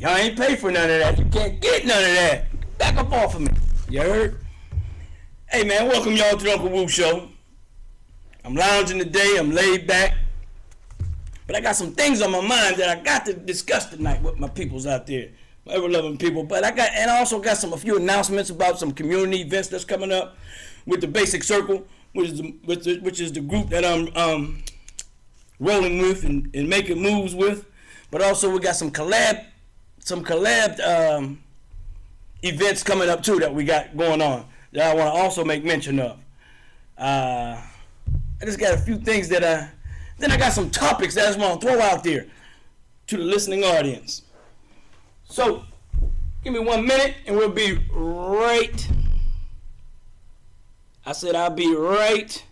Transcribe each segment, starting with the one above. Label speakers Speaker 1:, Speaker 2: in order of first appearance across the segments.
Speaker 1: Y'all ain't pay for none of that. You can't get none of that. Back up off of me. You heard? Hey man, welcome y'all to the Uncle Woo Show. I'm lounging today. I'm laid back. But I got some things on my mind that I got to discuss tonight with my peoples out there. My ever-loving people. But I also got a few announcements about some community events that's coming up with the Basic Circle, which is the group that I'm rolling with and making moves with. But also we got some collab events coming up too that we got going on that I want to also make mention of. I just got a few things then I got some topics that I just want to throw out there to the listening audience. So give me 1 minute and we'll be right. I said I'll be right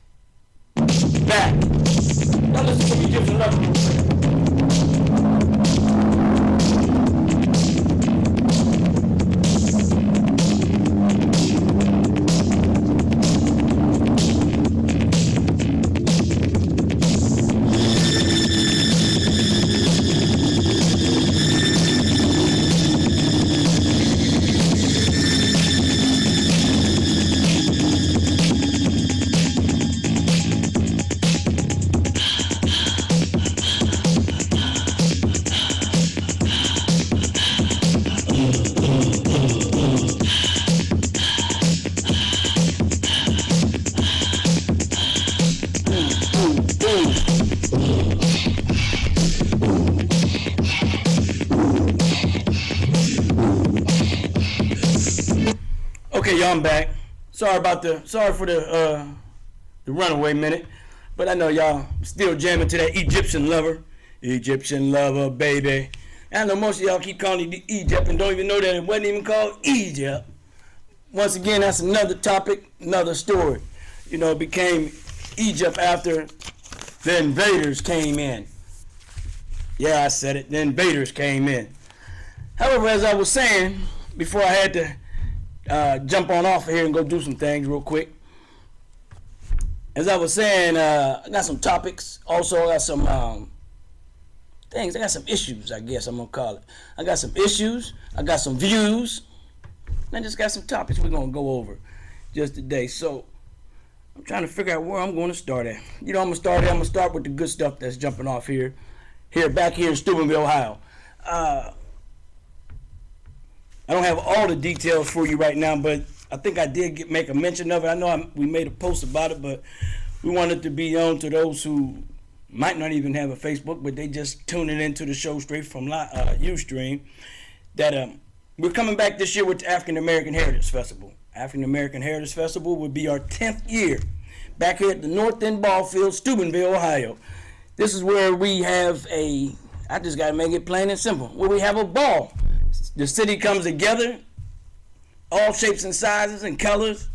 Speaker 1: back. Now listen to me, Egyptian Lover. Okay, y'all, I'm back. Sorry for the runaway minute, but I know y'all still jamming to that Egyptian Lover, baby. And I know most of y'all keep calling it Egypt and don't even know that it wasn't even called Egypt. Once again, that's another topic, another story. You know, it became Egypt after the invaders came in. Yeah, I said it. The invaders came in. However, as I was saying before, I had to jump on off of here and go do some things real quick. As I was saying, I got some topics. Also, I got some things. I got some issues, I guess I'm going to call it. I got some issues. I got some views. And I just got some topics we're going to go over just today. So, I'm trying to figure out where I'm going to start at. You know, I'm going to start with the good stuff that's jumping off here back here in Steubenville, Ohio. I don't have all the details for you right now, but I think I did make a mention of it. I know we made a post about it, but we wanted to be known to those who might not even have a Facebook, but they just tuning into the show straight from Ustream, that we're coming back this year with the African American Heritage Festival. African American Heritage Festival will be our 10th year back here at the North End Ball Field, Steubenville, Ohio. This is where we have I just got to make it plain and simple, where we have a ball. The city comes together, all shapes and sizes and colors,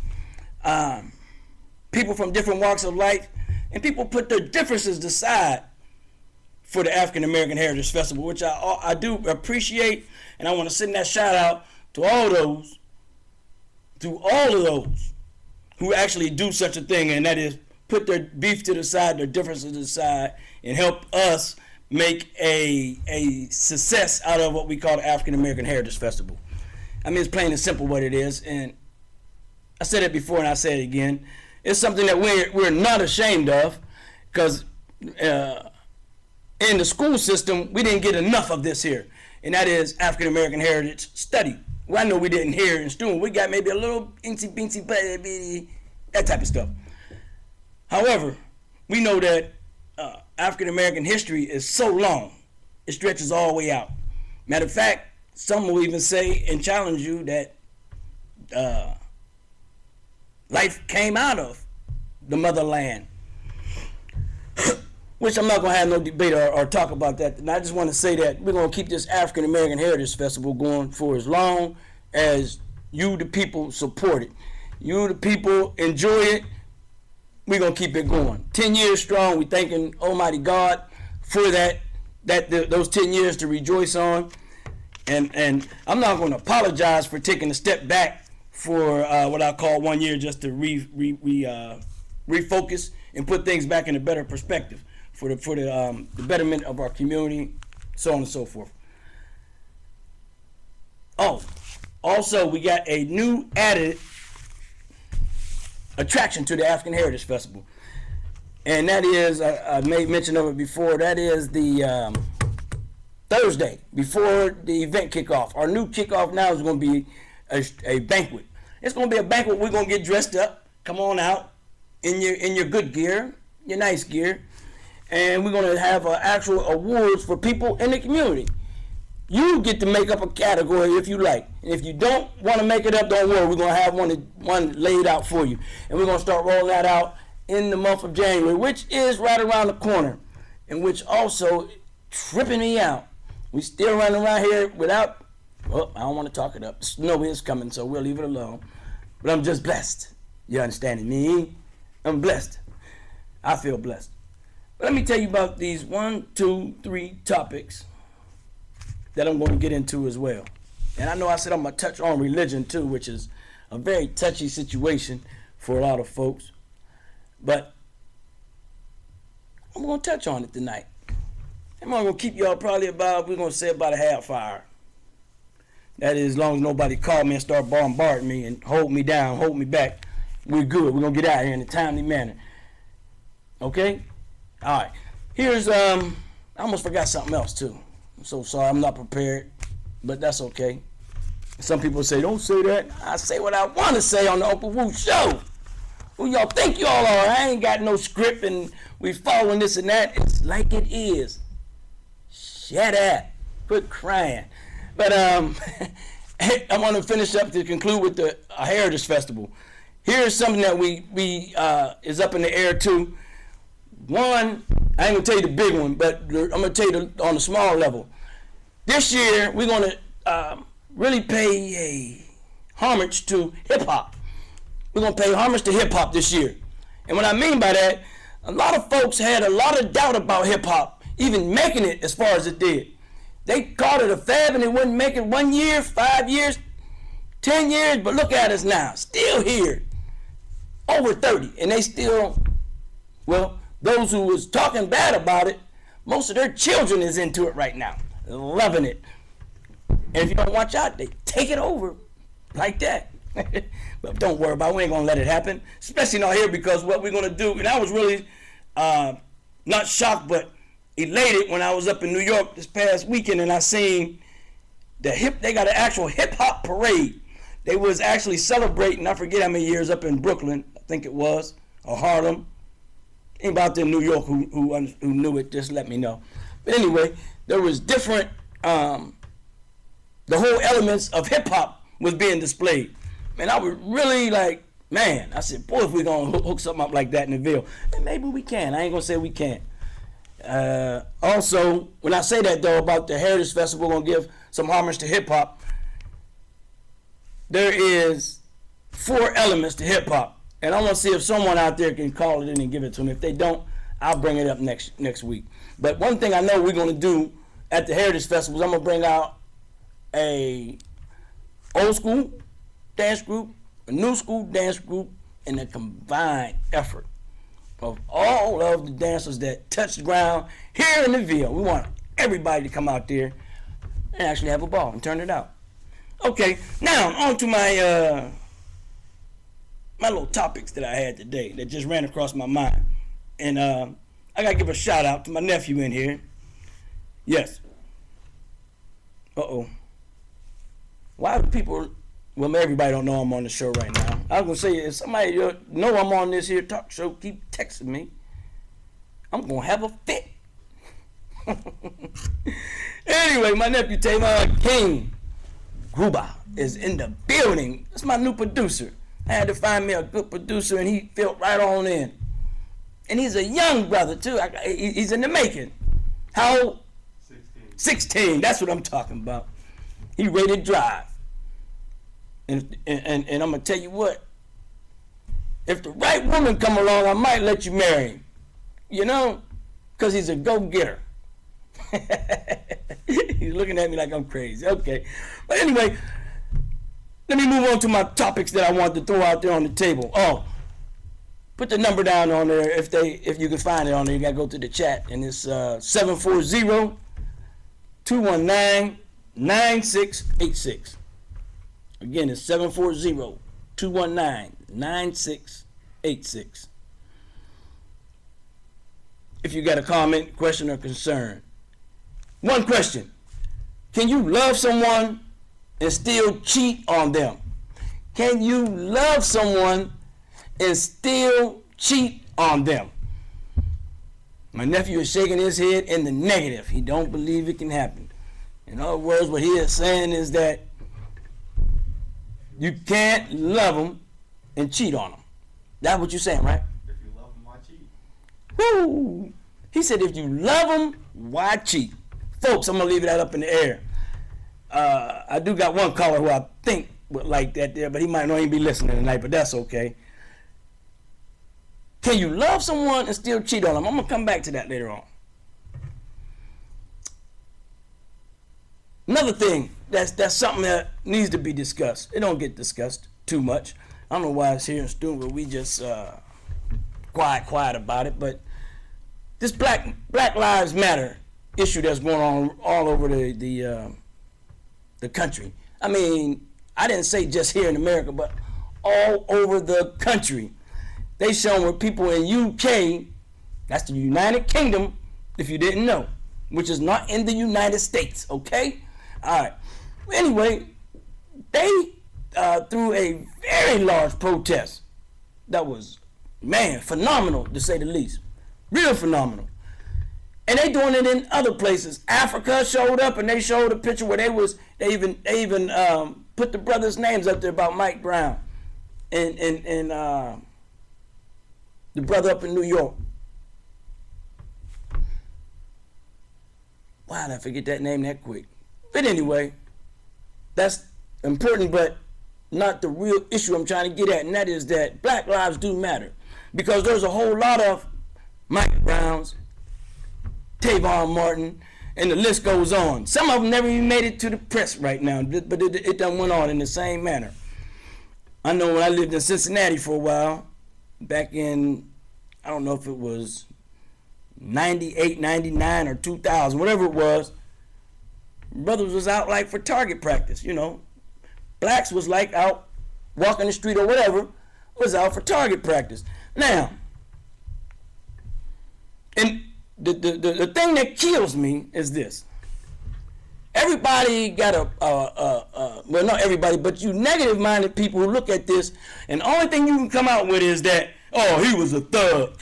Speaker 1: people from different walks of life, and people put their differences aside for the African American Heritage Festival, which I do appreciate, and I want to send that shout out to all of those who actually do such a thing, and that is put their beef to the side, their differences to the side, and help us make a success out of what we call the African American Heritage Festival. I mean, it's plain and simple what it is, and I said it before and I say it again. It's something that we're not ashamed of, because in the school system we didn't get enough of this here, and that is African American Heritage Study. Well, I know we didn't here in student. We got maybe a little incy bincy baby, that type of stuff. However, we know that African American history is so long, it stretches all the way out. Matter of fact, some will even say and challenge you that life came out of the motherland, which I'm not going to have no debate or talk about that. And I just want to say that we're going to keep this African American Heritage Festival going for as long as you, the people, support it. You, the people, enjoy it. We're going to keep it going. 10 years strong. We thanking Almighty God for those 10 years to rejoice on. And I'm not going to apologize for taking a step back for what I call 1 year just to refocus and put things back in a better perspective for the betterment of our community, so on and so forth. Oh, also we got a new added attraction to the African Heritage Festival, and that is, I made mention of it before, that is the Thursday before the event kickoff. Our new kickoff now is going to be a banquet. It's going to be a banquet. We're going to get dressed up. Come on out in your good gear, your nice gear, and we're going to have actual awards for people in the community. You get to make up a category if you like. And if you don't want to make it up, don't worry. We're going to have one laid out for you. And we're going to start rolling that out in the month of January, which is right around the corner, and which also tripping me out. We still running around here without, well, I don't want to talk it up. Snow is coming, so we'll leave it alone. But I'm just blessed. You understanding me? I'm blessed. I feel blessed. But let me tell you about these 1, 2, 3 topics that I'm going to get into as well. And I know I said I'm going to touch on religion too, which is a very touchy situation for a lot of folks. But I'm going to touch on it tonight. I'm going to keep y'all probably we're going to say about a half hour. That is, as long as nobody call me and start bombarding me and hold me down, hold me back, we're good. We're going to get out of here in a timely manner. Okay? All right. Here's, I almost forgot something else too. I'm so sorry, I'm not prepared, but that's okay. Some people say, don't say that. I say what I want to say on the Uncle Wu Show. Who y'all think y'all are? I ain't got no script and we following this and that. It's like it is. Shut up. Quit crying. But I want to finish up to conclude with the Heritage Festival. Here's something that we is up in the air too. One, I ain't gonna tell you the big one, but I'm gonna tell you on the small level. This year we're gonna really pay a homage to hip hop. We're gonna pay homage to hip hop this year, and what I mean by that, a lot of folks had a lot of doubt about hip hop even making it as far as it did. They called it a fad and it wouldn't make it 1 year, 5 years, 10 years, but look at us now, still here, over 30, and they still, well, those who was talking bad about it, most of their children is into it right now, loving it. And if you don't watch out, they take it over like that. But don't worry about it, we ain't gonna let it happen, especially not here, because what we're gonna do, and I was really not shocked, but elated when I was up in New York this past weekend and I seen they got an actual hip hop parade. They was actually celebrating, I forget how many years, up in Brooklyn, I think it was, or Harlem. Anybody out there in New York who knew it, just let me know. But anyway, there was different, the whole elements of hip hop was being displayed. Man, I was really like, man, I said, boy, if we're going to hook something up like that in the Ville, then maybe we can. I ain't going to say we can't. Also, when I say that though about the Heritage Festival, we're going to give some homage to hip hop. There is 4 elements to hip hop. And I want to see if someone out there can call it in and give it to me. If they don't, I'll bring it up next week. But one thing I know we're going to do at the Heritage Festival is I'm going to bring out a old school dance group, a new school dance group, and a combined effort of all of the dancers that touch the ground here in the Ville. We want everybody to come out there and actually have a ball and turn it out. Okay, now on to my my little topics that I had today that just ran across my mind. And I got to give a shout out to my nephew in here. Yes. Uh-oh. Why do people, well, everybody don't know I'm on the show right now. I was going to say, if somebody know I'm on this here talk show, keep texting me. I'm going to have a fit. Anyway, my nephew Tamar King Gruber is in the building. That's my new producer. I had to find me a good producer, and he filled right on in. And he's a young brother, too. He's in the making. How old? 16. That's what I'm talking about. He ready to drive. And I'm going to tell you what. if the right woman come along, I might let you marry him. You know, because he's a go-getter. He's looking at me like I'm crazy. Okay. But anyway, let me move on to my topics that I wanted to throw out there on the table. Oh, put the number down on there if you can find it on there. You got to go to the chat. And it's 740-219-9686. Again, it's 740-219-9686. If you got a comment, question, or concern. One question. Can you love someone and still cheat on them? Can you love someone and still cheat on them? My nephew is shaking his head in the negative. He don't believe it can happen. In other words, what he is saying is that you can't love them and cheat on them. That's what you're saying, right?
Speaker 2: If you love them, why cheat?
Speaker 1: Woo! He said if you love them, why cheat? Folks, I'm going to leave that up in the air. I do got one caller who I think would like that there, but he might not even be listening tonight, but that's okay. Can you love someone and still cheat on them? I'm going to come back to that later on. Another thing, that's something that needs to be discussed. It don't get discussed too much. I don't know why it's here in student, but we just quiet about it. But this Black Lives Matter issue that's going on all over the country. I mean, I didn't say just here in America, but all over the country. They shown where people in UK, that's the United Kingdom, if you didn't know, which is not in the United States, okay? All right. Anyway, they threw a very large protest that was, man, phenomenal to say the least. Real phenomenal. And they doing it in other places. Africa showed up and they showed a picture where they even put the brothers' names up there about Mike Brown and the brother up in New York. Why did I forget that name that quick? But anyway, that's important, but not the real issue I'm trying to get at, and that is that Black lives do matter. Because there's a whole lot of Mike Browns, Trayvon Martin, and the list goes on. Some of them never even made it to the press right now, but it done went on in the same manner. I know when I lived in Cincinnati for a while, back in, I don't know if it was 98, 99, or 2000, whatever it was, brothers was out like for target practice, you know. Blacks was like out walking the street or whatever, was out for target practice. Now, and the thing that kills me is this. Everybody got well, not everybody, but you negative-minded people who look at this, and the only thing you can come out with is that, oh, he was a thug.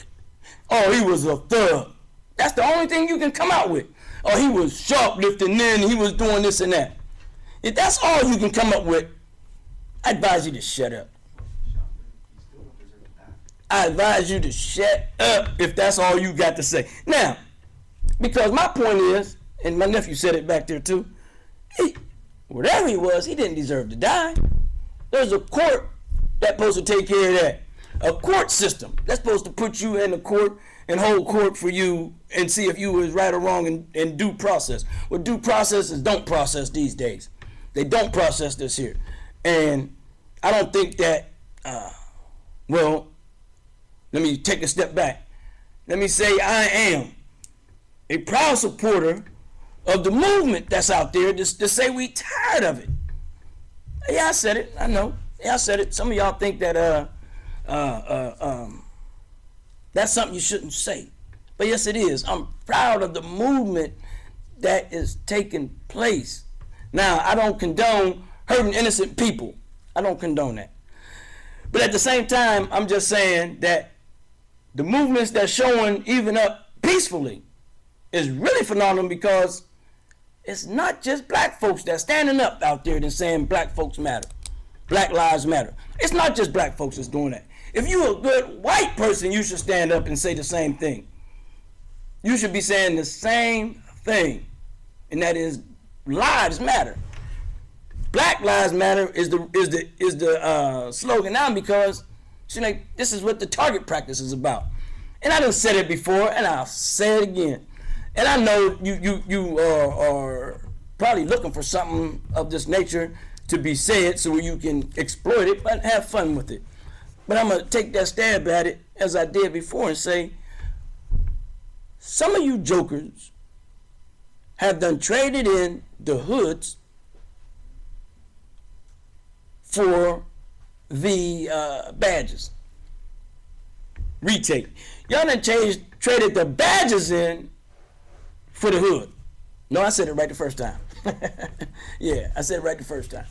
Speaker 1: Oh, he was a thug. That's the only thing you can come out with. Oh, he was shoplifting, then he was doing this and that. If that's all you can come up with, I advise you to shut up. I advise you to shut up if that's all you got to say. Now, because my point is, and my nephew said it back there too, whatever he was, he didn't deserve to die. There's a court that's supposed to take care of that. A court system that's supposed to put you in the court and hold court for you and see if you was right or wrong in due process. What due process is don't process these days. They don't process this here. And I don't think that, well, let me take a step back. Let me say I am a proud supporter of the movement that's out there to say we tired of it. Yeah, I said it. I know. Yeah, I said it. Some of y'all think that that's something you shouldn't say. But yes, it is. I'm proud of the movement that is taking place. Now, I don't condone hurting innocent people. I don't condone that. But at the same time, I'm just saying that the movements that's showing even up peacefully is really phenomenal, because it's not just black folks that's standing up out there and saying black folks matter. Black lives matter. It's not just black folks that's doing that. If you're a good white person, you should stand up and say the same thing. You should be saying the same thing, and that is lives matter. Black lives matter is the slogan now, because She's like, this is what the target practice is about. And I done said it before, and I'll say it again. And I know you are probably looking for something of this nature to be said so you can exploit it, but have fun with it. But I'm going to take that stab at it as I did before and say, some of you jokers have done traded in the hoods for the badges. Retake. Y'all done traded the badges in for the hood. No, I said it right the first time. Yeah, I said it right the first time.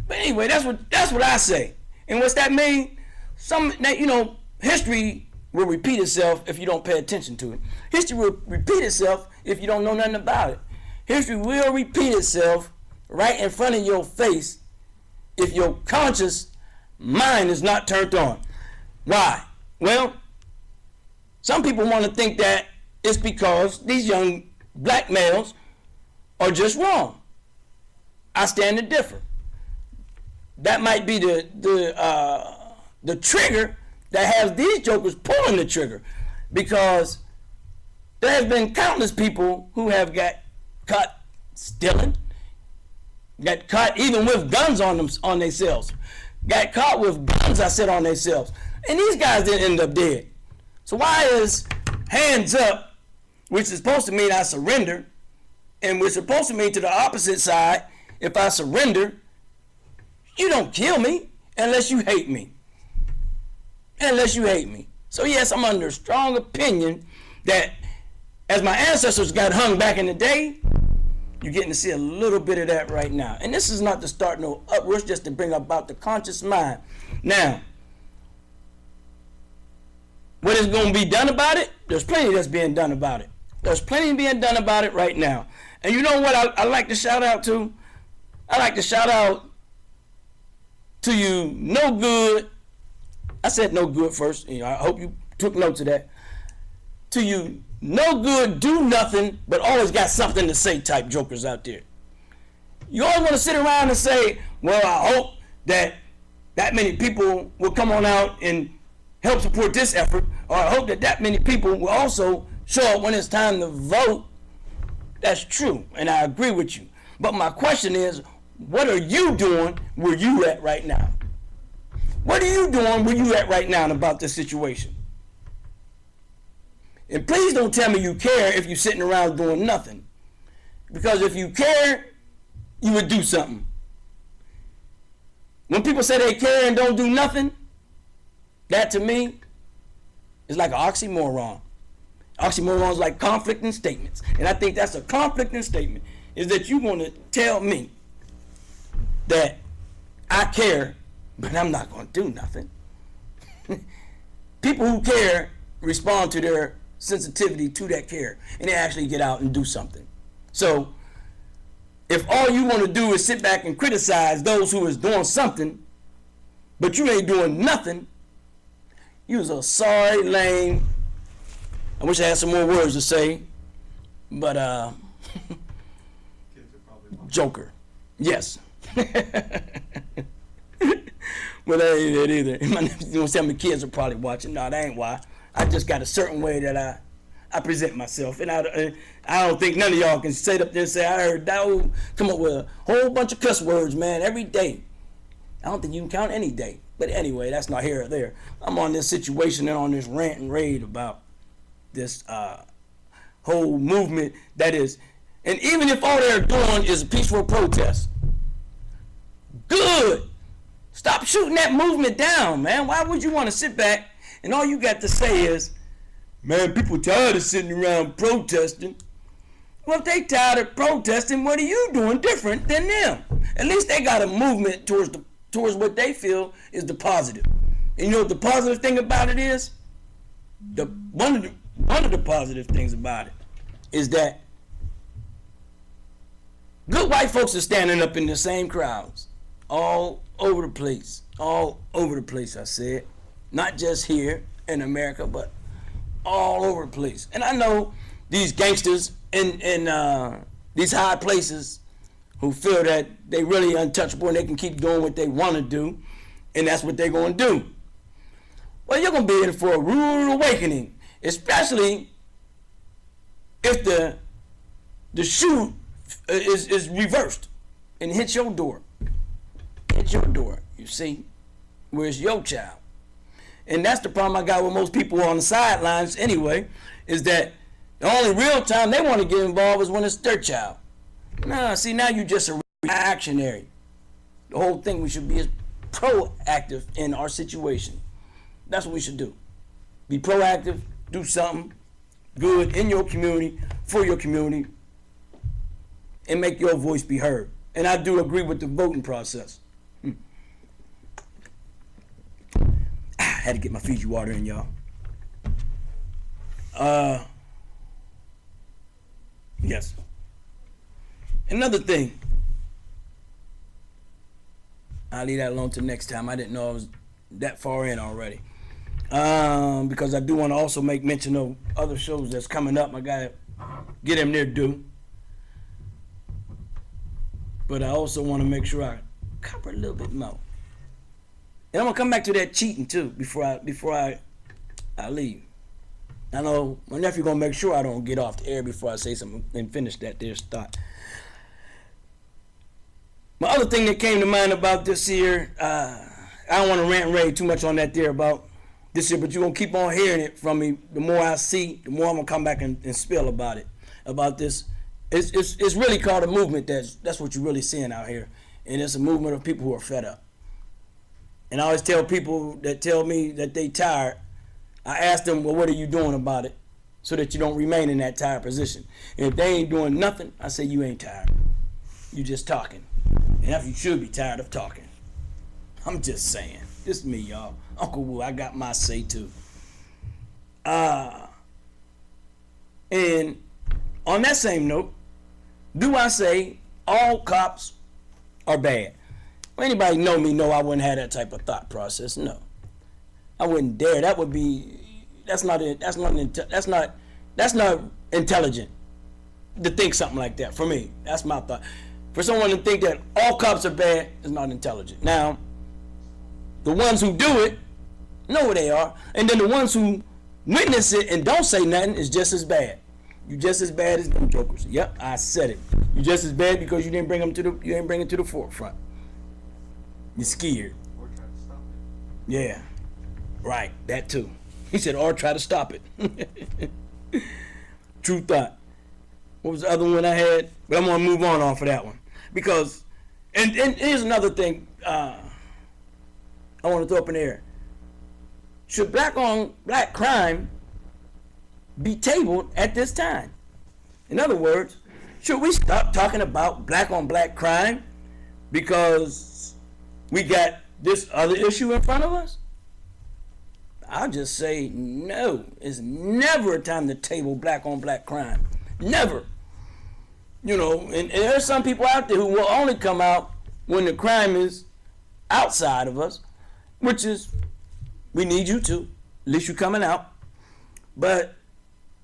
Speaker 1: But anyway, that's what I say. And what's that mean? History will repeat itself if you don't pay attention to it. History will repeat itself if you don't know nothing about it. History will repeat itself right in front of your face if your conscious mind is not turned on. Why? Well, some people want to think that it's because these young black males are just wrong. I stand to differ. That might be the trigger that has these jokers pulling the trigger, because there has been countless people who have got caught stealing, got caught even with guns on themselves, got caught with guns, I said, on themselves, and these guys didn't end up dead. So why is hands up, which is supposed to mean I surrender, and which is supposed to mean to the opposite side, if I surrender, you don't kill me unless you hate me. Unless you hate me. So yes, I'm under strong opinion that as my ancestors got hung back in the day, you're getting to see a little bit of that right now. And this is not to start no uproar, just to bring about the conscious mind. Now, what is going to be done about it? There's plenty that's being done about it. There's plenty being done about it right now. And you know what I like to shout out to? I like to shout out to you, no good. I said no good first. I hope you took notes of that. To you, no good, do nothing, but always got something to say type jokers out there. You always want to sit around and say, well, I hope that many people will come on out and help support this effort, or I hope that many people will also show up when it's time to vote. That's true, and I agree with you. But my question is, what are you doing where you at right now? What are you doing where you at right now about this situation? And please don't tell me you care if you're sitting around doing nothing. Because if you care, you would do something. When people say they care and don't do nothing, that to me is like an oxymoron. Oxymoron is like conflicting statements. And I think that's a conflicting statement, is that you want to tell me that I care, but I'm not going to do nothing. People who care respond to their sensitivity to that care, and they actually get out and do something. So if all you want to do is sit back and criticize those who is doing something, but you ain't doing nothing, you's a sorry, lame, I wish I had some more words to say, but joker. Yes. Well, that ain't it either. My nephew, some of the kids are probably watching. No, that ain't why. I just got a certain way that I present myself, and I don't think none of y'all can sit up there and say, I heard Daoud come up with a whole bunch of cuss words, man, every day. I don't think you can count any day. But anyway, that's not here or there. I'm on this situation and on this rant and rave about this whole movement that is, and even if all they're doing is a peaceful protest, good. Stop shooting that movement down, man. Why would you want to sit back and all you got to say is, man, people tired of sitting around protesting. Well, if they tired of protesting, what are you doing different than them? At least they got a movement towards what they feel is the positive. And you know what the positive thing about it is? One of the positive things about it is that good white folks are standing up in the same crowds all over the place. All over the place, I said. Not just here in America, but all over the place. And I know these gangsters in these high places who feel that they really untouchable and they can keep doing what they want to do, and that's what they're going to do. well, you're going to be in for a rude awakening, especially if the shoe is reversed and hits your door. Hits your door, you see, where it's your child. And that's the problem I got with most people on the sidelines anyway, is that the only real time they want to get involved is when it's their child. Nah, see, now you're just a reactionary. The whole thing we should be is proactive in our situation. That's what we should do. Be proactive, do something good in your community, for your community, and make your voice be heard. And I do agree with the voting process. I had to get my Fiji water in, y'all. Yes. Another thing. I'll leave that alone till next time. I didn't know I was that far in already. Because I do want to also make mention of other shows that's coming up. I gotta get them their due. But I also want to make sure I cover a little bit more. And I'm gonna come back to that cheating too before I leave. I know my nephew gonna make sure I don't get off the air before I say something and finish that there's thought. My other thing that came to mind about this year, I don't want to rant and rave too much on that there about this year, but you're gonna keep on hearing it from me. The more I see, the more I'm gonna come back and spill about it. About this, it's really called a movement. That's what you're really seeing out here, and it's a movement of people who are fed up. And I always tell people that tell me that they tired, I ask them, well, what are you doing about it, so that you don't remain in that tired position. And if they ain't doing nothing, I say you ain't tired. You just talking. And you should be tired of talking. I'm just saying. This is me, y'all. Uncle Wu, I got my say too. And on that same note, do I say all cops are bad? Well, anybody know me know I wouldn't have that type of thought process. No, I wouldn't dare. That would be that's not intelligent to think something like that. For me, that's my thought. For someone to think that all cops are bad is not intelligent. Now, the ones who do it know where they are, and then the ones who witness it and don't say nothing is just as bad. You just as bad as them jokers. Yep, I said it. You just as bad because you didn't bring it to the forefront. You're scared.
Speaker 2: Or try to stop it.
Speaker 1: Yeah, right. That too. He said, or try to stop it. True thought. What was the other one I had? But I'm gonna move on off of that one because, and here's another thing. I want to throw up in the air. Should black on black crime be tabled at this time? In other words, should we stop talking about black on black crime because we got this other issue in front of us? I'll just say no. It's never a time to table black on black crime. Never. You know, and there's some people out there who will only come out when the crime is outside of us, which is, we need you to. At least you're coming out. But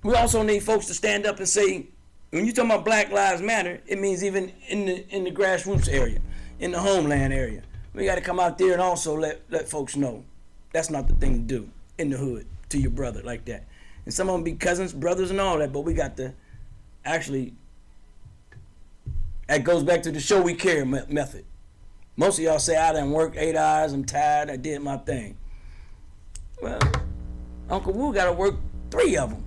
Speaker 1: we also need folks to stand up and say, when you're talking about Black Lives Matter, it means even in the grassroots area, in the homeland area. We got to come out there and also let folks know that's not the thing to do in the hood to your brother like that. And some of them be cousins, brothers, and all that, but we got to actually, that goes back to the show we care method. Most of y'all say, I done worked 8 hours, I'm tired, I did my thing. Well, Uncle Wu got to work 3 of them,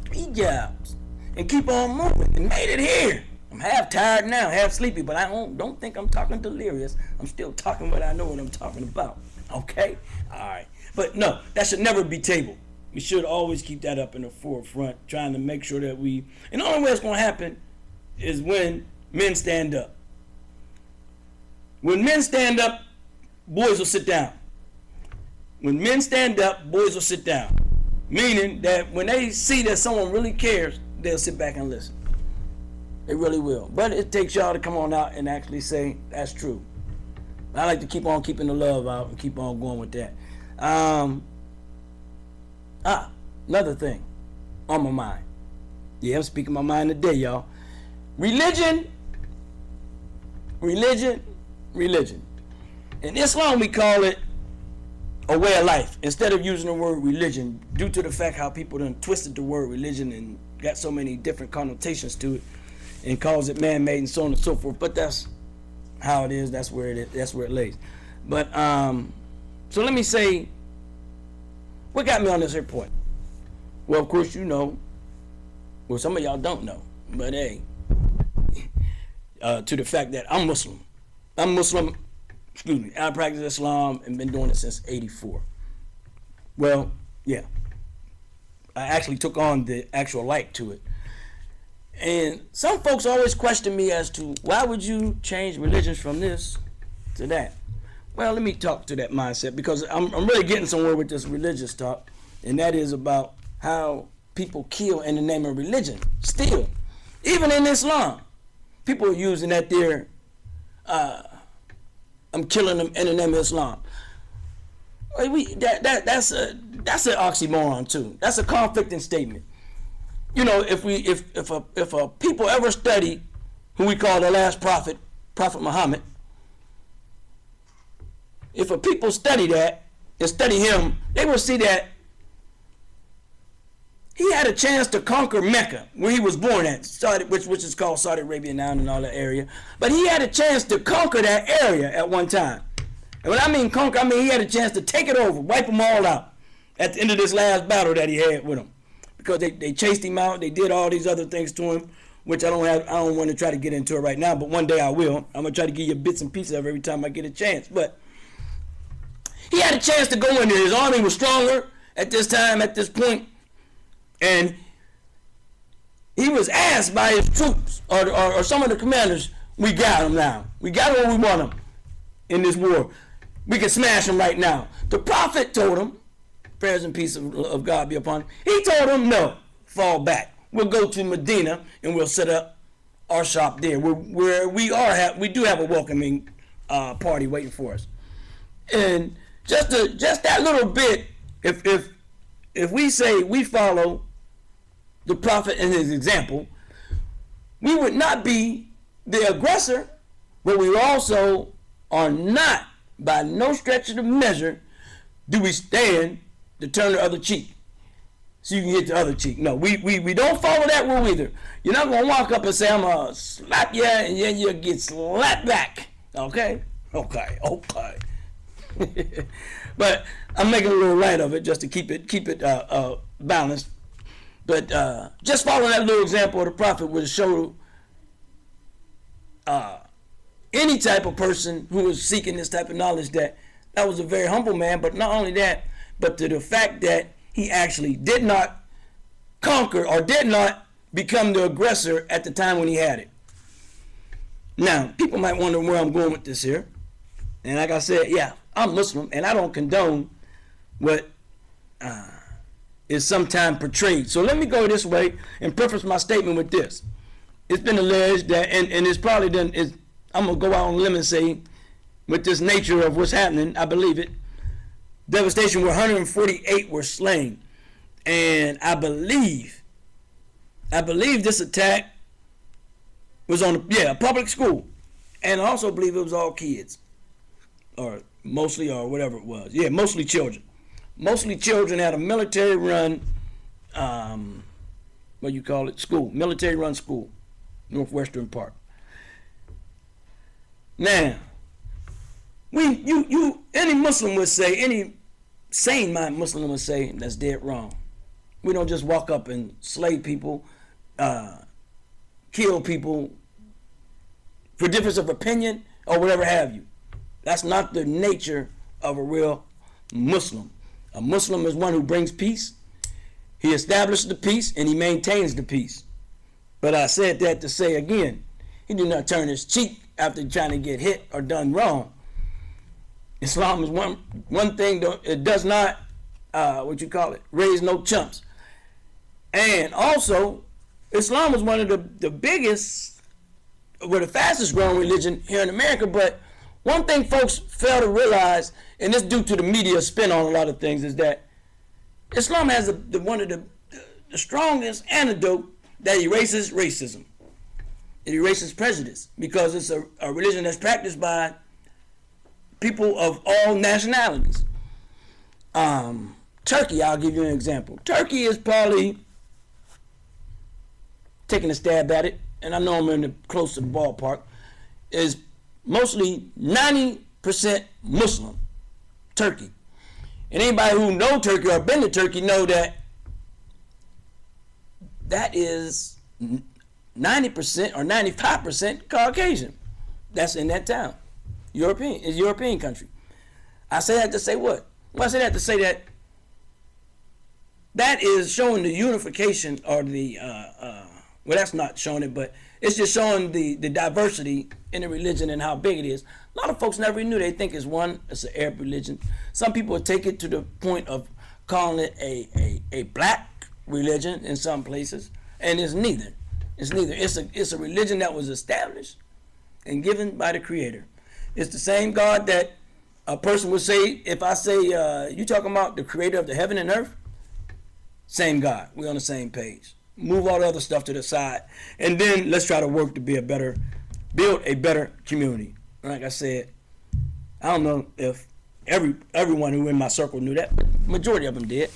Speaker 1: 3 jobs, and keep on moving, and made it here. I'm half tired now, half sleepy, but I don't think I'm talking delirious. I'm still talking what I know what I'm talking about. Okay? All right. But no, that should never be tabled. We should always keep that up in the forefront, trying to make sure that we, and the only way it's going to happen is when men stand up. When men stand up, boys will sit down. When men stand up, boys will sit down. Meaning that when they see that someone really cares, they'll sit back and listen. They really will. But it takes y'all to come on out and actually say, that's true. I like to keep on keeping the love out and keep on going with that. Another thing on my mind. Yeah, I'm speaking my mind today, y'all. Religion. In Islam, we call it a way of life instead of using the word religion, due to the fact how people done twisted the word religion and got so many different connotations to it and calls it man-made and so on and so forth. But that's how it is. That's where it is. That's where it lays. But so let me say, what got me on this here point? Well, of course, you know. Well, some of y'all don't know, but hey, to the fact that I'm Muslim. I'm Muslim. Excuse me. I practice Islam and been doing it since '84. Well, yeah. I actually took on the actual like to it. And some folks always question me as to why would you change religions from this to that? Well, let me talk to that mindset, because I'm really getting somewhere with this religious talk, and that is about how people kill in the name of religion. Still, even in Islam, people are using that there. I'm killing them in the name of Islam. That's an oxymoron too. That's a conflicting statement. You know, if a people ever study who we call the last prophet, Prophet Muhammad, if a people study that and study him, they will see that he had a chance to conquer Mecca, where he was born at, which is called Saudi Arabia now and all that area. But he had a chance to conquer that area at one time. And when I mean conquer, I mean he had a chance to take it over, wipe them all out at the end of this last battle that he had with them. Because they chased him out, they did all these other things to him, which I don't want to try to get into it right now, but one day I will. I'm going to try to give you bits and pieces of every time I get a chance. But he had a chance to go in there. His army was stronger at this time, at this point. And he was asked by his troops or some of the commanders, we got him now. We got him where we want him in this war. We can smash him right now. The prophet told him, prayers and peace of God be upon him. He told him, no, fall back. We'll go to Medina and we'll set up our shop there where we do have a welcoming party waiting for us. And just that little bit, if we say we follow the prophet and his example, we would not be the aggressor, but we also are not, by no stretch of the measure, do we stand to turn the other cheek so you can hit the other cheek. No, we don't follow that rule either. You're not going to walk up and say, I'm going to slap you, and then you'll get slapped back. Okay. But I'm making a little light of it just to keep it balanced. But just following that little example of the prophet would show any type of person who is seeking this type of knowledge that was a very humble man. But not only that, but to the fact that he actually did not conquer or did not become the aggressor at the time when he had it. Now, people might wonder where I'm going with this here. And like I said, yeah, I'm Muslim, and I don't condone what is sometimes portrayed. So let me go this way and preface my statement with this. It's been alleged that, and it's probably done, I'm going to go out on a limb and say, with this nature of what's happening, I believe it, devastation where 148 were slain. And I believe this attack was on a public school. And I also believe it was all kids. Or mostly, or whatever it was. Yeah, mostly children. Mostly children at a military-run, school. Military-run school. Northwestern Park. Now, any Muslim would say, any sane-minded Muslim would say, that's dead wrong. We don't just walk up and slay people, kill people for difference of opinion or whatever have you. That's not the nature of a real Muslim. A Muslim is one who brings peace. He establishes the peace and he maintains the peace. But I said that to say again, he did not turn his cheek after trying to get hit or done wrong. Islam is one thing, it does not, raise no chumps. And also, Islam is one of the biggest, the fastest growing religion here in America. But one thing folks fail to realize, and this due to the media spin on a lot of things, is that Islam has one of the strongest antidote that erases racism. It erases prejudice because it's a religion that's practiced by people of all nationalities. Turkey, I'll give you an example. Turkey is probably taking a stab at it, and I know I'm in the close to the ballpark, is mostly 90% Muslim. Turkey. And anybody who know Turkey or been to Turkey know that that is 90% or 95% Caucasian. That's in that town. European. It's a European country. I say that to say what? Well, I say that to say that that is showing the unification or the, well, that's not showing it, but it's just showing the diversity in the religion and how big it is. A lot of folks never knew. They think it's an Arab religion. Some people take it to the point of calling it a black religion in some places, and it's neither. It's neither. It's a religion that was established and given by the Creator. It's the same God that a person would say, if I say, you talking about the Creator of the heaven and earth? Same God. We're on the same page. Move all the other stuff to the side, and then let's try to work to build a better community. Like I said, I don't know if everyone who in my circle knew that, but majority of them did.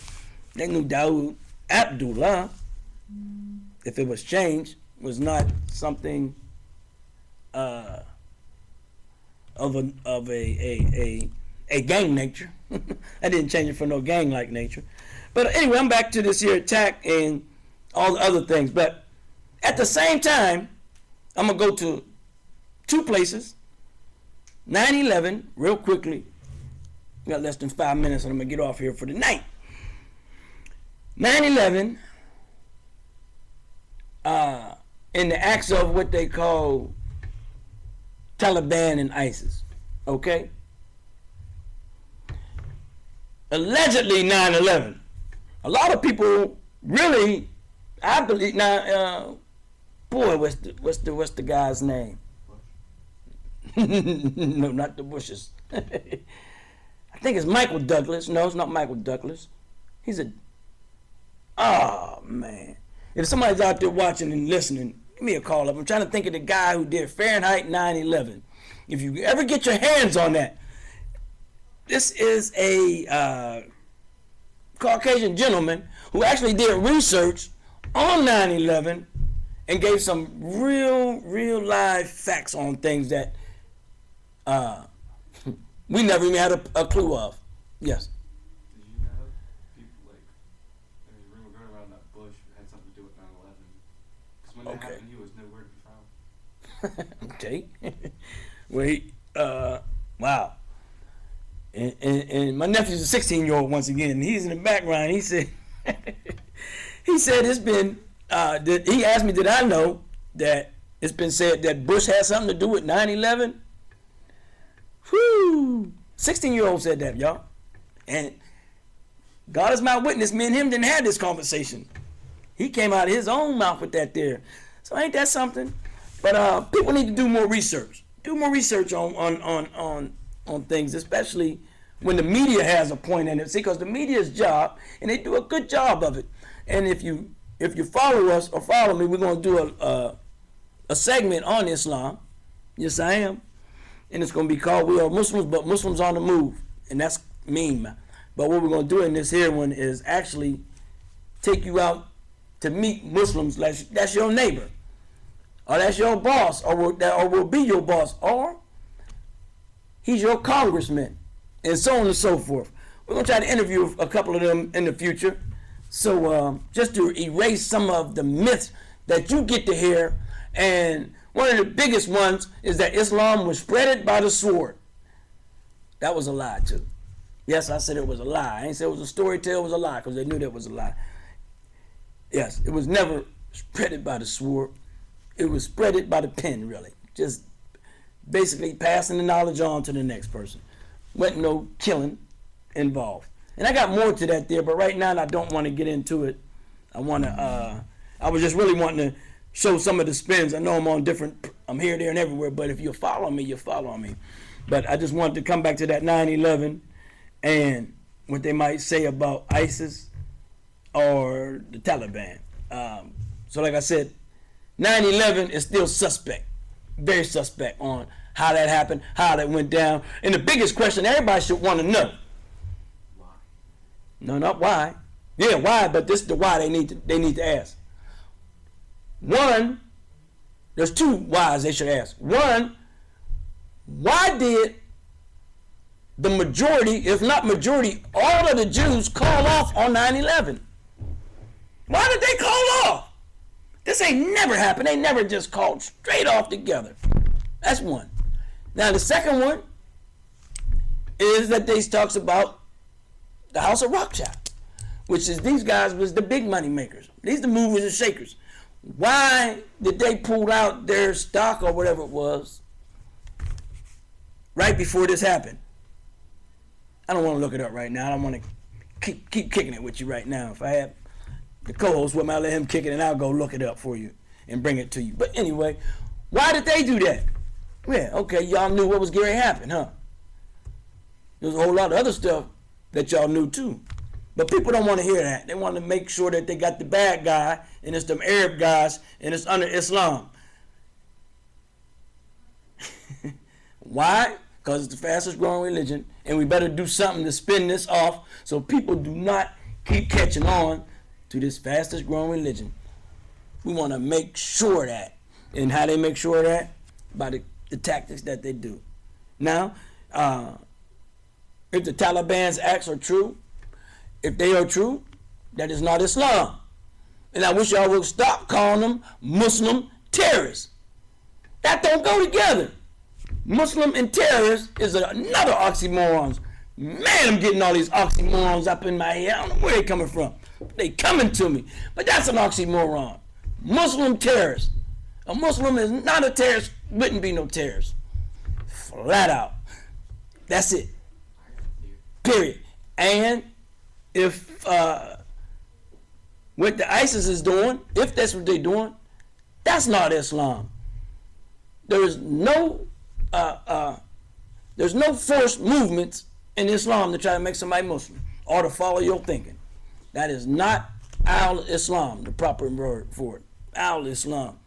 Speaker 1: They knew Dawood Abdullah, if it was changed, was not something of a gang nature. I didn't change it for no gang-like nature. But anyway, I'm back to this here attack and all the other things. But at the same time, I'm going to go to two places. 9/11, real quickly. We got less than 5 minutes and I'm going to get off here for the night. 9/11, in the acts of what they call Taliban and ISIS. Okay? Allegedly 9/11. A lot of people really, I believe now. Boy, what's the guy's name? No, not the Bushes. I think it's Michael Douglas. No, it's not Michael Douglas. He's a. Oh man! If somebody's out there watching and listening, give me a call up. I'm trying to think of the guy who did Fahrenheit 9/11. If you ever get your hands on that, this is a Caucasian gentleman who actually did research on 9/11 and gave some real live facts on things that we never even had a clue of. Yes.
Speaker 2: Did you know people like there was a rumor going around that Bush had something to do with 9/11? Because when that happened, he was nowhere to be found.
Speaker 1: Okay. Wait. Wow. And my nephew's a 16-year-old once again. He's in the background. He said, it's been. He asked me, did I know that it's been said that Bush had something to do with 9/11? Whew. 16-year-old said that, y'all. And God is my witness. Me and him didn't have this conversation. He came out of his own mouth with that there. So ain't that something? But people need to do more research. Do more research on things, especially when the media has a point in it. See, because the media's job, and they do a good job of it. And if you follow us or follow me, we're going to do a segment on Islam. Yes, I am. And it's going to be called We Are Muslims, but Muslims on the Move. And that's mean, man. But what we're going to do in this here one is actually take you out to meet Muslims. That's your neighbor. Or that's your boss. Or will be your boss. Or he's your congressman. And so on and so forth. We're going to try to interview a couple of them in the future. So just to erase some of the myths that you get to hear. And one of the biggest ones is that Islam was spreaded by the sword. That was a lie too. Yes, I said it was a lie. I ain't say it was a story tale, it was a lie, because they knew that was a lie. Yes, it was never spreaded by the sword. It was spreaded by the pen, really. Just basically passing the knowledge on to the next person. Wasn't no killing involved. And I got more to that there, but right now I don't want to get into it. I was just really wanting to show some of the spins. I know I'm here, there, and everywhere, but if you follow me, you follow me. But I just wanted to come back to that 9/11 and what they might say about ISIS or the Taliban. So like I said, 9/11 is still suspect, very suspect on how that happened, how that went down. And the biggest question everybody should want to know, No, not why. Yeah, why, but this is the why they need to ask. One, there's two whys they should ask. One, why did the majority, if not majority, all of the Jews call off on 9/11? Why did they call off? This ain't never happened. They never just called straight off together. That's one. Now the second one is that they talks about the House of Rothschild, which is these guys was the big money makers. These the movers and shakers. Why did they pull out their stock or whatever it was right before this happened? I don't want to look it up right now. I don't want to keep kicking it with you right now. If I have the co-host with me, I'll let him kick it and I'll go look it up for you and bring it to you. But anyway, why did they do that? Yeah, okay, y'all knew what was going to happen, huh? There's a whole lot of other stuff that y'all knew too. But people don't want to hear that. They want to make sure that they got the bad guy, and it's them Arab guys, and it's under Islam. Why? Because it's the fastest growing religion, and we better do something to spin this off so people do not keep catching on to this fastest growing religion. We want to make sure of that. And how they make sure of that? By the tactics that they do. Now, if the Taliban's acts are true, if they are true, that is not Islam. And I wish y'all would stop calling them Muslim terrorists. That don't go together. Muslim and terrorist is another oxymoron. Man, I'm getting all these oxymorons up in my head. I don't know where they coming from. They coming to me. But that's an oxymoron. Muslim terrorist. A Muslim is not a terrorist, wouldn't be no terrorist. Flat out. That's it. Period. And if what the ISIS is doing, if that's what they're doing, that's not Islam. There's no forced movements in Islam to try to make somebody Muslim or to follow your thinking. That is not al-Islam, the proper word for it. Al-Islam.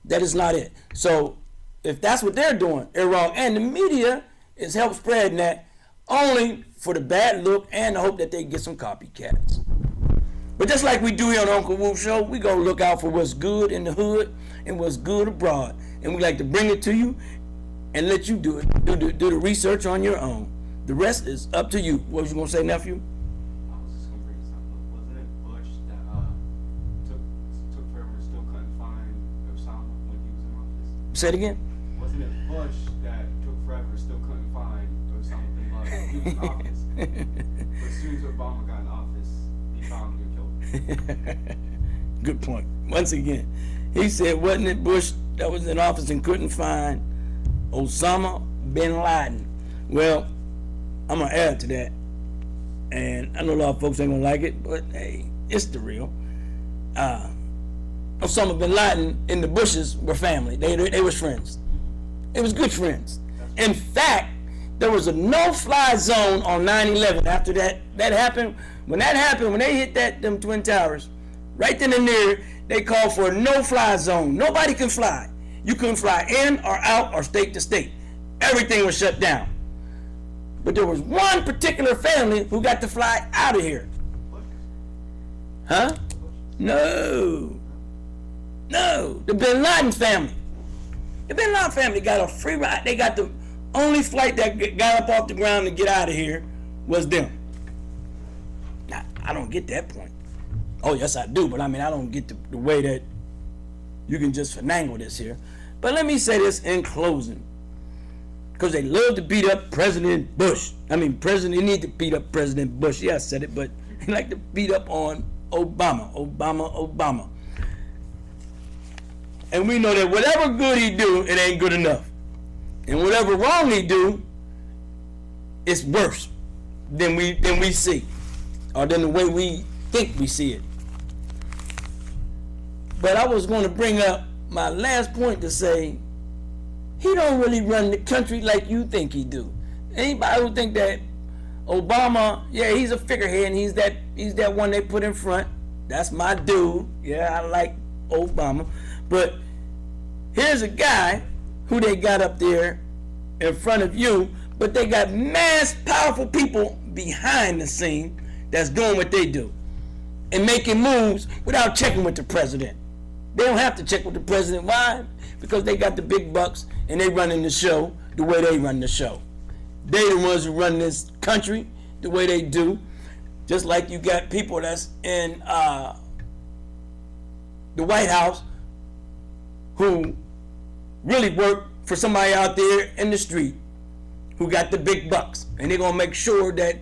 Speaker 1: That is not it. So if that's what they're doing, they're wrong. And the media is help spreading that only for the bad look and the hope that they get some copycats. But just like we do here on the Uncle Wolf Show, we go look out for what's good in the hood and what's good abroad. And we like to bring it to you and let you do it. Do the research on your own. The rest is up to you. What was you going to say, nephew?
Speaker 2: I was just going to bring something up. Wasn't it Bush that took forever to still couldn't find Osama when he was in office?
Speaker 1: Say it again?
Speaker 2: Wasn't it Bush that took forever to still couldn't find Osama bin Laden when he was in office? But as soon as Obama got in office, he found him and killed him.
Speaker 1: Good point. Once again, he said, wasn't it Bush that was in office and couldn't find Osama bin Laden? Well, I'm going to add to that. And I know a lot of folks ain't going to like it, but hey, it's the real. Osama bin Laden and the Bushes were family. They was friends. It was good friends. In fact, there was a no-fly zone on 9/11 after that happened. When that happened, when they hit them Twin Towers, right then and there, they called for a no-fly zone. Nobody can fly. You couldn't fly in or out or state to state. Everything was shut down. But there was one particular family who got to fly out of here. Huh? No. The Bin Laden family. The Bin Laden family got a free ride. They got the only flight that got up off the ground to get out of here was them. Now, I don't get that point. Oh, yes, I do. But I mean, I don't get the way that you can just finagle this here. But let me say this in closing. Because they love to beat up President Bush. I mean, they need to beat up President Bush. Yeah, I said it, but they like to beat up on Obama. And we know that whatever good he do, it ain't good enough. And whatever wrong he do, it's worse than we see. Or than the way we think we see it. But I was going to bring up my last point to say, he don't really run the country like you think he do. Anybody who think that Obama, yeah, he's a figurehead and he's that one they put in front. That's my dude. Yeah, I like Obama. But here's a guy who they got up there in front of you, but they got mass powerful people behind the scene that's doing what they do and making moves without checking with the president. They don't have to check with the president. Why? Because they got the big bucks and they running the show the way they run the show. They the ones who run this country the way they do. Just like you got people that's in the White House who really work for somebody out there in the street who got the big bucks, and they're gonna make sure that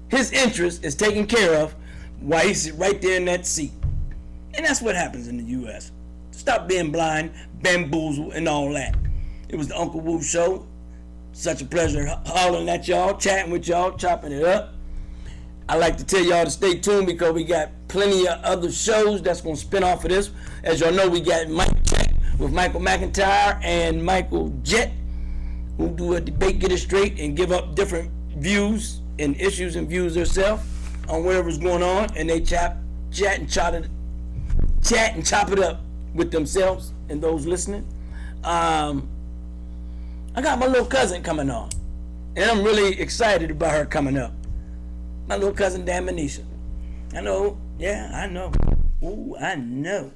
Speaker 1: his interest is taken care of while he's right there in that seat. And that's what happens in the U.S. Stop being blind, bamboozled, and all that. It was the Uncle Wu Show. Such a pleasure hollering at y'all, chatting with y'all, chopping it up. I like to tell y'all to stay tuned because we got plenty of other shows that's going to spin off of this. As y'all know, we got Mike Check with Michael McIntyre and Michael Jett, who do a debate, get it straight, and give up different views and issues and views themselves on whatever's going on, and they chat and chop it up with themselves and those listening. I got my little cousin coming on, and I'm really excited about her coming up. My little cousin Dan Manisha. I know, yeah, I know. Ooh, I know.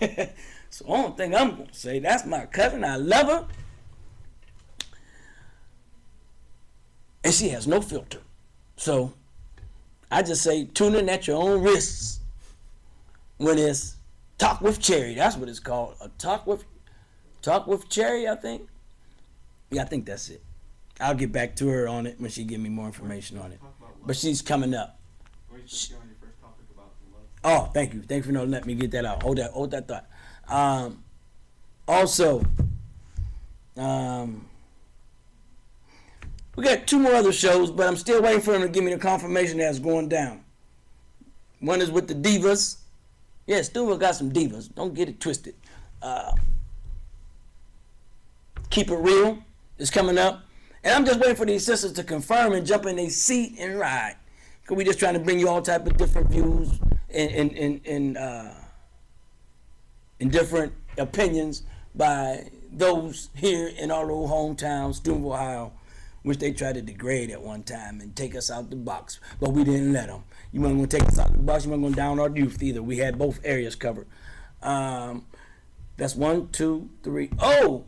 Speaker 1: So the only thing I'm gonna say, that's my cousin. I love her, and she has no filter. So I just say tune in at your own risks when it's Talk with Cherry. That's what it's called. A Talk with Cherry, I think. Yeah, I think that's it. I'll get back to her on it when she give me more information on it. But she's coming up. Oh, thank you. Thank you for letting me get that out. Hold that thought. Also, we got 2 more other shows, but I'm still waiting for them to give me the confirmation that it's going down. One is with the Divas. Yeah, Stuart got some divas. Don't get it twisted. Keep It Real is coming up. And I'm just waiting for these sisters to confirm and jump in their seat and ride. Because we just trying to bring you all type of different views and different opinions by those here in our little hometown, Steubenville, Ohio, which they tried to degrade at one time and take us out the box. But we didn't let them. You weren't going to take us out the box. You weren't going to down our youth either. We had both areas covered. That's 1, 2, 3. Oh!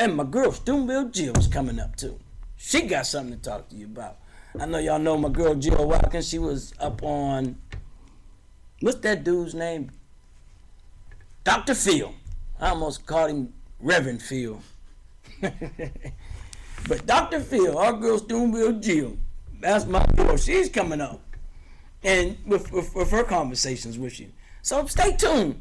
Speaker 1: And my girl, Steubenville Jill, is coming up too. She got something to talk to you about. I know y'all know my girl Jill Watkins. She was up on, what's that dude's name? Dr. Phil. I almost called him Reverend Phil. But Dr. Phil, our girl Steubenville Jill, that's my girl. She's coming up. And with her conversations with you. So stay tuned.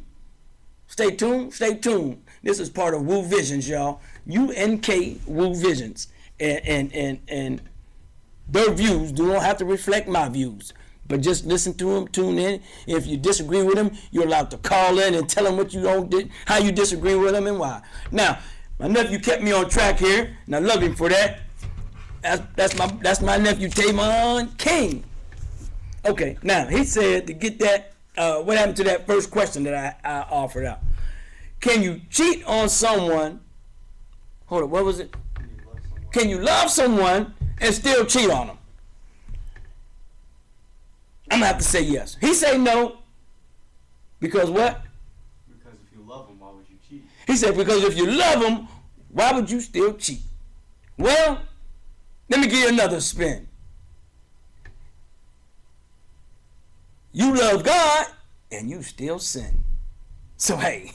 Speaker 1: Stay tuned. This is part of Woo Visions, y'all. UNK Woo Visions. And their views do not have to reflect my views. But just listen to them, tune in. If you disagree with them, you're allowed to call in and tell them what you don't how you disagree with them and why. Now, my nephew kept me on track here, and I love him for that. That's my nephew Tavon King. Okay, now he said to get that. What happened to that first question that I offered out? Can you cheat on someone? Hold on, what was it? Can you love someone and still cheat on them? I'm gonna have to say yes. He said no. Because what?
Speaker 2: Because if you love them, why would you cheat?
Speaker 1: He said because if you love them, why would you still cheat? Well, let me give you another spin. You love God and you still sin. So hey,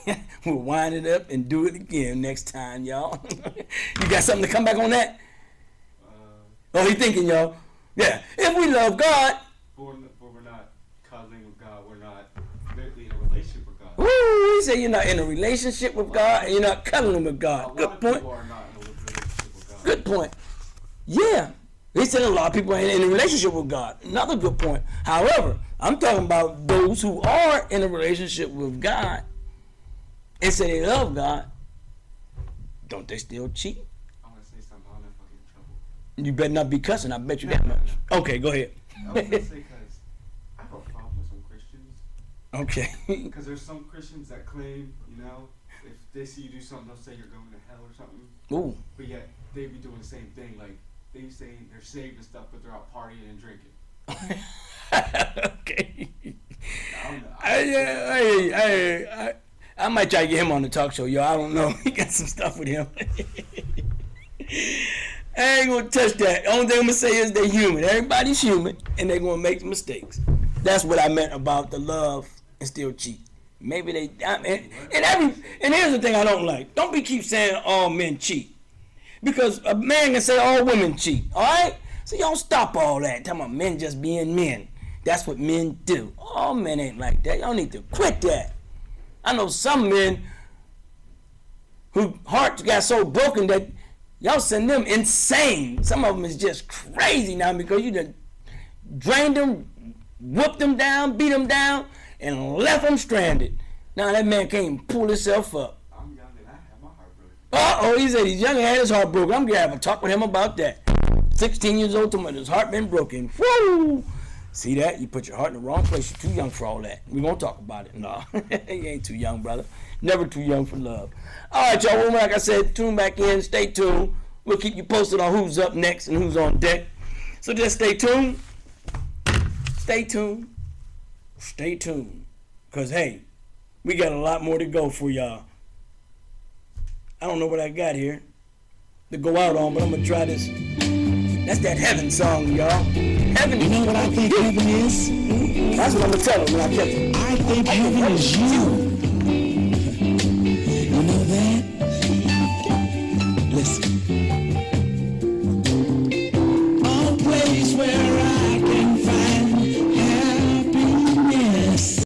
Speaker 1: we'll wind it up and do it again next time, y'all. You got something to come back on that? Oh, he thinking, y'all. Yeah, if we love God.
Speaker 2: But we're not cuddling with God. We're not literally in a relationship with God.
Speaker 1: Ooh, he said you're not in a relationship with God and you're not cuddling with God. Good point.
Speaker 2: People are not in a relationship with God.
Speaker 1: Good point. Yeah. He said a lot of people ain't in a relationship with God. Another good point. However, I'm talking about those who are in a relationship with God and say they love God. Don't they still cheat?
Speaker 2: I'm going to say something. I'm going to fucking in trouble.
Speaker 1: You better not be cussing. I bet you that much. Okay, go ahead.
Speaker 2: I was going to say because I have a problem with some Christians.
Speaker 1: Okay.
Speaker 2: Because there's some Christians that claim, if they see you do something, they'll say you're going to hell or something.
Speaker 1: Ooh.
Speaker 2: But yet, they be doing the same thing. Like, they saying they're saved and stuff, but they're out partying and drinking.
Speaker 1: Okay.
Speaker 2: I don't know.
Speaker 1: I might try to get him on the talk show, yo. I don't know. He got some stuff with him. I ain't gonna touch that. Only thing I'm gonna say is they're human. Everybody's human, and they're gonna make mistakes. That's what I meant about the love and still cheat. Maybe they. And here's the thing I don't like. Don't be keep saying all men cheat, because a man can say all women cheat. All right, so y'all stop all that. Talking about men just being men. That's what men do. All men ain't like that. Y'all need to quit that. I know some men whose hearts got so broken that y'all send them insane. Some of them is just crazy now because you done drained them, whooped them down, beat them down, and left them stranded. Now that man can't even pull himself up.
Speaker 2: I'm young and I have my heart broken.
Speaker 1: He said he's young and had his heart broken. I'm going to have a talk with him about that. 16 years old, to his heart been broken. Woo! See that? You put your heart in the wrong place. You're too young for all that. We won't talk about it. No, you ain't too young, brother. Never too young for love. All right, y'all. Well, like I said, tune back in. Stay tuned. We'll keep you posted on who's up next and who's on deck. So just stay tuned. Stay tuned. Stay tuned. Because, hey, we got a lot more to go for y'all. I don't know what I got here to go out on, but I'm going to try this. That's that heaven song, y'all. Heaven.
Speaker 3: You know what I think heaven is?
Speaker 1: That's what I'm going to tell them when I catch them.
Speaker 3: I think heaven is you.